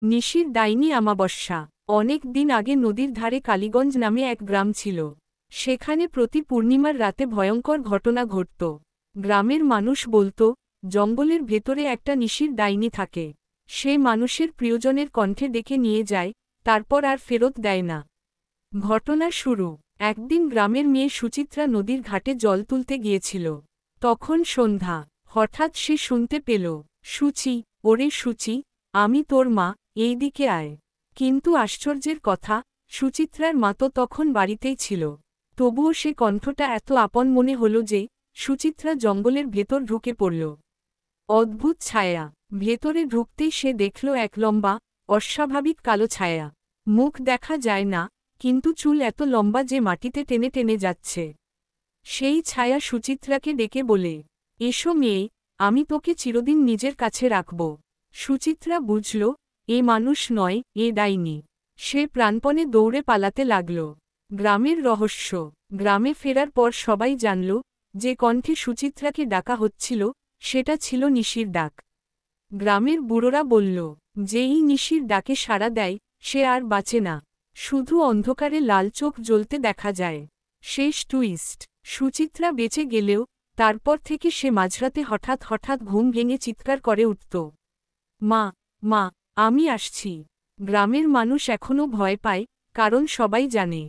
নিশির ডাইনি অমাবস্যা। অনেক দিন আগে নদীর ধারে কালীগঞ্জ নামে এক গ্রাম ছিল। সেখানে প্রতি পূর্ণিমার রাতে ভয়ঙ্কর ঘটনা ঘটত। গ্রামের মানুষ বলত, জঙ্গলের ভেতরে একটা নিশির ডাইনি থাকে। সে মানুষের প্রিয়জনের কণ্ঠে ডেকে নিয়ে যায়, তারপর আর ফেরত দেয় না। ঘটনা শুরু। একদিন গ্রামের মেয়ে সুচিত্রা নদীর ঘাটে জল তুলতে গিয়েছিল। তখন সন্ধ্যা। হঠাৎ সে শুনতে পেল, সুচি, ওরে সুচি, আমি তোর মা, এই দিকে আয়। কিন্তু আশ্চর্যের কথা, সুচিত্রার মা তো তখন বাড়িতেই ছিল। তবুও সে কণ্ঠটা এত আপন মনে হল যে, সুচিত্রা জঙ্গলের ভেতর ঢুকে পড়ল। অদ্ভুত ছায়া। ভেতরে ঢুকতেই সে দেখল এক লম্বা, অস্বাভাবিক কালো ছায়া। মুখ দেখা যায় না, কিন্তু চুল এত লম্বা যে মাটিতে টেনে টেনে যাচ্ছে। সেই ছায়া সুচিত্রাকে ডেকে বলে, এসো মেয়ে, আমি তোকে চিরদিন নিজের কাছে রাখব। সুচিত্রা বুঝল, এ মানুষ নয়, এ ডাইনি। সে প্রাণপণে দৌড়ে পালাতে লাগল। গ্রামের রহস্য। গ্রামে ফেরার পর সবাই জানল, যে কণ্ঠে সুচিত্রাকে ডাকা হচ্ছিল, সেটা ছিল নিশির ডাক। গ্রামের বুড়োরা বলল, যেই নিশির ডাকে সাড়া দেয়, সে আর বাঁচে না। শুধু অন্ধকারে লাল চোখ জ্বলতে দেখা যায়। শেষ টুইস্ট। সুচিত্রা বেঁচে গেলেও, তারপর থেকে সে মাঝরাতে হঠাৎ হঠাৎ ঘুম ভেঙে চিৎকার করে উঠত, মা, মা, আমি আসছি। গ্রামের মানুষ এখনও ভয় পায়, কারণ সবাই জানে